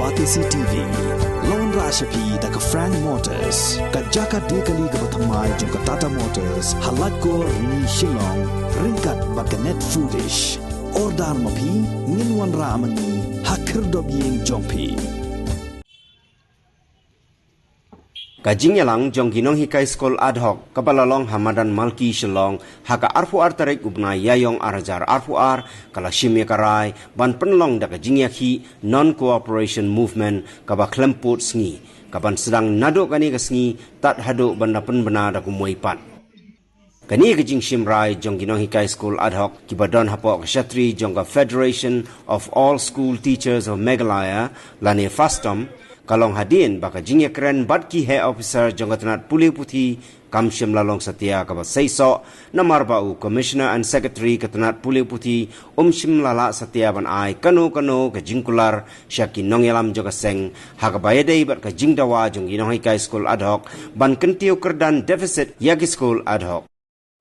Batisi TV Lone Rashapi Daka Frank Motors Kajaka Dekali Gabatamai Junka Tata Motors Halatko Ni Shillong Rinkat Bakanet Foodish Ordar Mapi Ninwan Ramani Hakirdob Ying Jompi Jingïakhih Jingïakhih Skul Adhoc kabalalong hamadan malki shalong haka arfuar tarik ubna yayong arajar arfuar kala shimye karai ban penlong daga Jingïakhih non-cooperation movement kaba Khlem Sngi kaban sedang nado kani ka Sngi tat hado banda Pynbna da kumuipat kani ka Jingshimrai Jingïakhih Skul Adhoc kibadon hapok kshatri jonga Federation of All School Teachers of Meghalaya lane Fastom kalong hadin baka Jingïakhih badki head officer jongatanat puli puthi kamshim lalong satia kaba seiso namarbau commissioner and secretary katanat puli puthi shim lala satia ban ai kano ka jingkular syaki nongyalam joka seng hakabayadei bat ka jingdawa Jingïakhih Skul Adhoc ban kentiu kerdan deficit yaki Skul Adhoc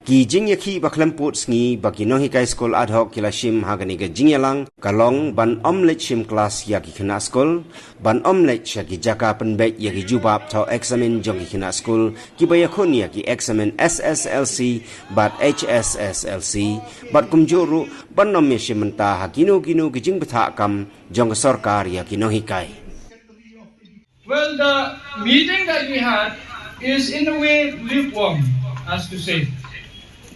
Ki Jingïakhih Khlem Sngi Jingïakhih Skul Adhoc kila shim hagani ga Jingïalang kalong ban omlet shim kelas yaki kena skul ban omlet syaki jaka penbek yaki jubab tau eksamen jongi kena skul ki bayakun yaki eksamen SSLC bat HSSLC bat kumjuru ban nom shim mentah hakino ke jing betakam jong sarkar yaki Jingïakhih. Well, the meeting that we had is in a way lukewarm, as to say.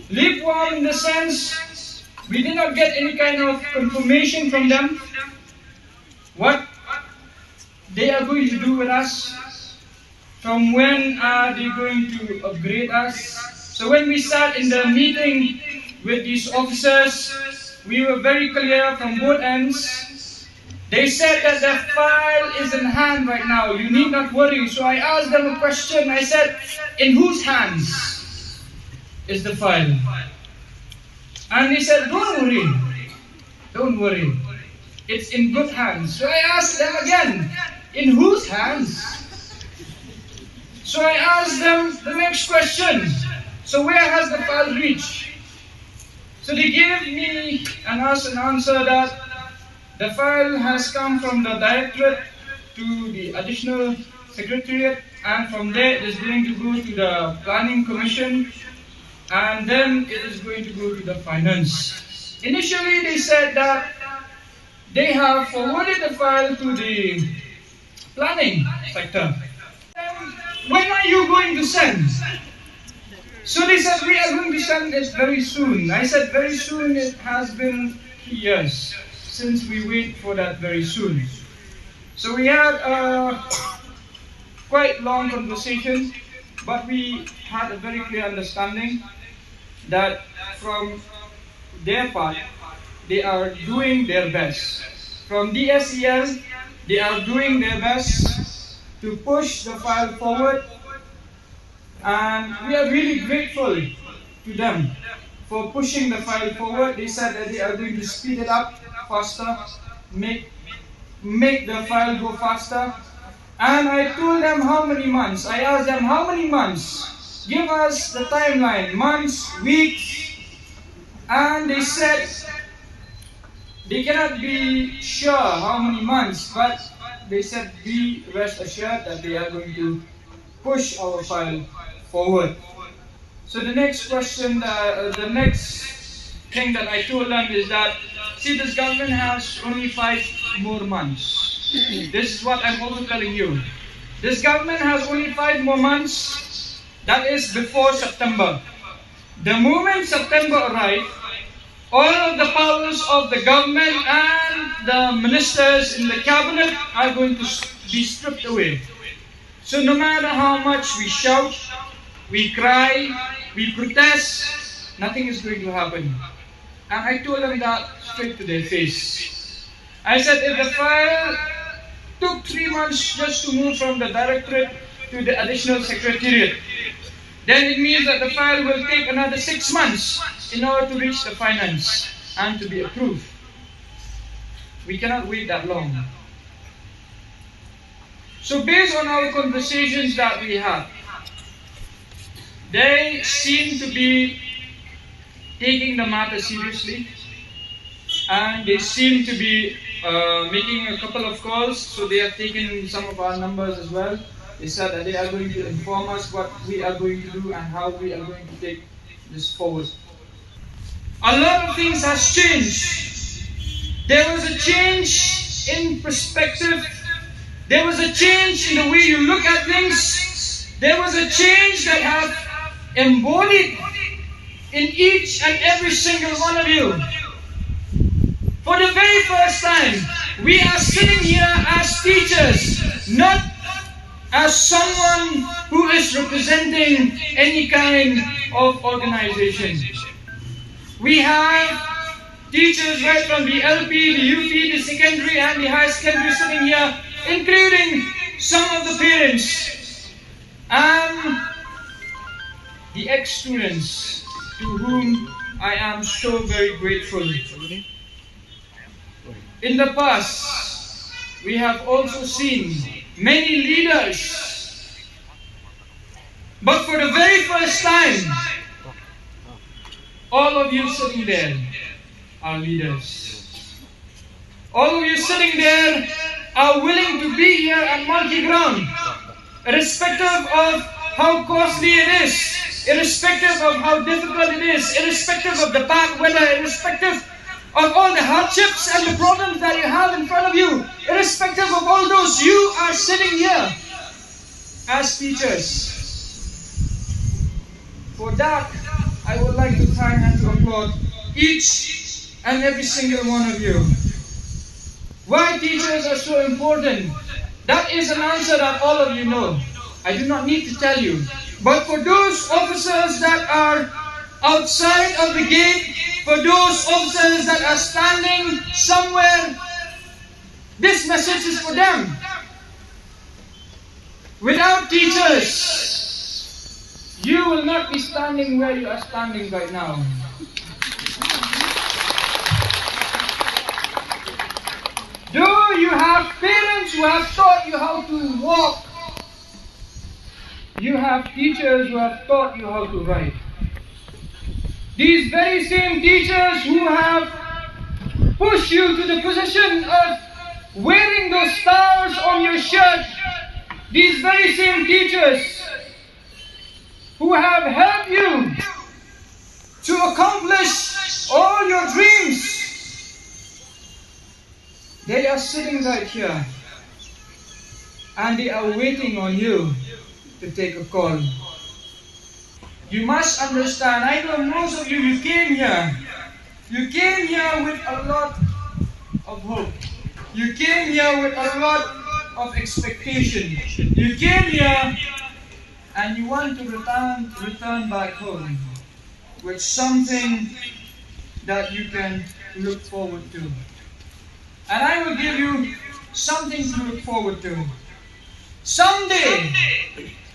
Lukewarm in the sense we did not get any kind of confirmation from them what they are going to do with us, from when are they going to upgrade us. So when we sat in the meeting with these officers, we were very clear from both ends. They said that the file is in hand right now, you need not worry. So I asked them a question, I said, in whose hands is the file? And they said, don't worry, it's in good hands. So I asked them again, in whose hands? So I asked them the next question, so where has the file reached? So they gave me and us an answer that the file has come from the directorate to the additional secretariat, and from there it is going to go to the planning commission, and then it is going to go to the finance. Initially they said that they have forwarded the file to the planning sector. When are you going to send? So they said, we are going to send it very soon. I said, very soon, it has been years since we wait for that very soon. So we had a quite long conversation, but we had a very clear understanding that from their part, they are doing their best. From DSEL, they are doing their best to push the file forward, and we are really grateful to them for pushing the file forward. They said that they are going to speed it up faster, make the file go faster. And I told them how many months. I asked them how many months. Give us the timeline, months, weeks. And they said they cannot be sure how many months, but they said be rest assured that they are going to push our file forward. So the next question, the next thing that I told them is that, see, this government has only 5 more months. This is what I'm also telling you. This government has only 5 more months. That is before September. The moment September arrives, all of the powers of the government and the ministers in the cabinet are going to be stripped away. So no matter how much we shout, we cry, we protest, nothing is going to happen. And I told them that straight to their face. I said, if the file took 3 months just to move from the directorate to the additional secretariat, then it means that the file will take another 6 months in order to reach the finance and to be approved. We cannot wait that long. So based on our conversations that we had, they seem to be taking the matter seriously. and they seem to be making a couple of calls, so they have taken some of our numbers as well. They said that they are going to inform us what we are going to do and how we are going to take this forward. A lot of things has changed. There was a change in perspective. There was a change in the way you look at things. There was a change that has embodied in each and every single one of you. For the very first time, we are sitting here as teachers, not as someone who is representing any kind of organization. We have teachers right from the LP, the UP, the secondary and the high secondary sitting here, including some of the parents and the ex-students to whom I am so very grateful. In the past, we have also seen many leaders, but for the very first time, all of you sitting there are leaders. All of you sitting there are willing to be here at Monkey Ground, irrespective of how costly it is, irrespective of how difficult it is, irrespective of the bad weather, irrespective of all the hardships and the problems that you have in front of you, irrespective of all those, you are sitting here as teachers. For that, I would like to thank and to applaud each and every single one of you. Why teachers are so important? That is an answer that all of you know. I do not need to tell you. But for those officers that are outside of the gate, for those officers that are standing somewhere, this message is for them. Without teachers, you will not be standing where you are standing right now. Do you have parents who have taught you how to walk? You have teachers who have taught you how to write. These very same teachers who have pushed you to the position of wearing those stars on your shirt, these very same teachers who have helped you to accomplish all your dreams, they are sitting right here and they are waiting on you to take a call. You must understand, I know most of you, you came here with a lot of hope. You came here with a lot of expectation. You came here and you want to return back home with something that you can look forward to. And I will give you something to look forward to. Someday,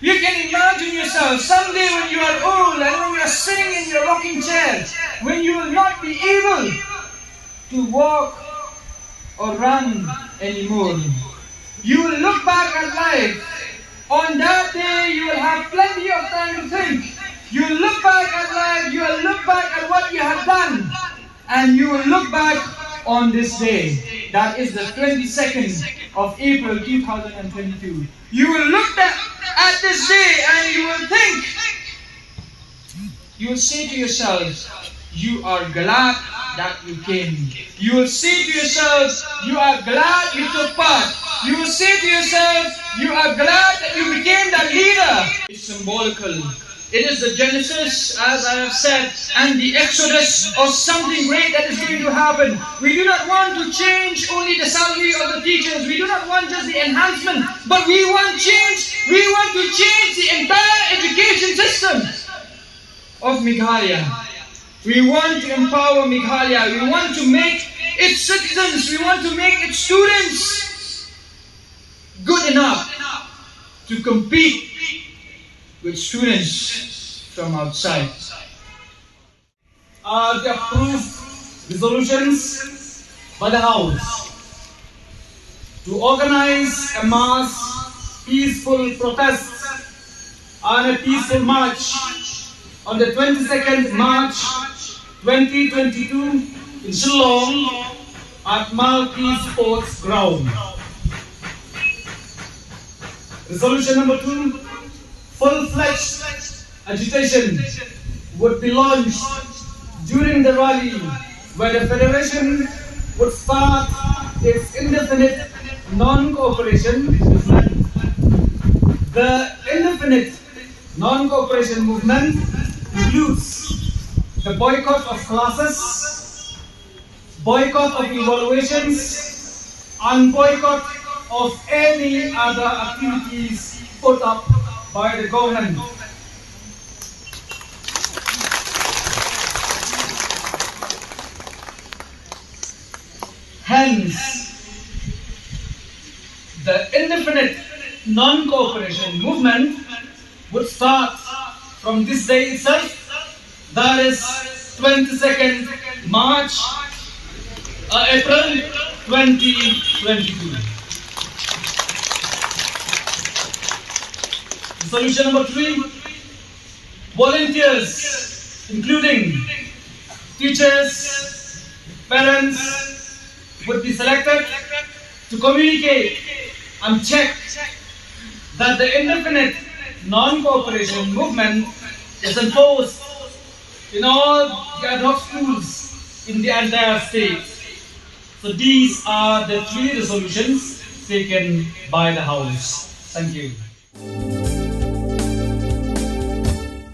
you can imagine yourself, someday when you are old and when you are sitting in your rocking chair, when you will not be able to walk or run anymore. You will look back at life. On that day, you will have plenty of time to think. You will look back at life, you will look back at what you have done, and you will look back on this day. That is the 22nd of April 2022. You will look at this day and you will think, you will say to yourselves, you are glad that you came. You will say to yourselves, you are glad you took part. You will say to yourselves, you are glad that you became that leader. It's symbolical. It is the genesis, as I have said, and the exodus of something great that is going to happen. We do not want to change only the salary of the teachers. We do not want just the enhancement, but we want change. We want to change the entire education system of Meghalaya. We want to empower Meghalaya. We want to make its citizens, we want to make its students good enough to compete with students from outside. The approved resolutions by the House to organize a mass peaceful protest and a peaceful march on the 22nd March 2022 in Shillong at Malki Sports Ground. Resolution number 2, full-fledged agitation would be launched during the rally, where the Federation would start its indefinite non-cooperation movement. The indefinite non-cooperation movement includes the boycott of classes, boycott of evaluations, and boycott of any other activities put up by the government. Hence, the indefinite non-cooperation movement would start from this day itself, that is 22nd March, April 2022. Resolution number 3, volunteers, including teachers, parents, would be selected to communicate and check that the indefinite non-cooperation movement is enforced in all the Adhoc schools in the entire state. So these are the 3 resolutions taken by the House. Thank you.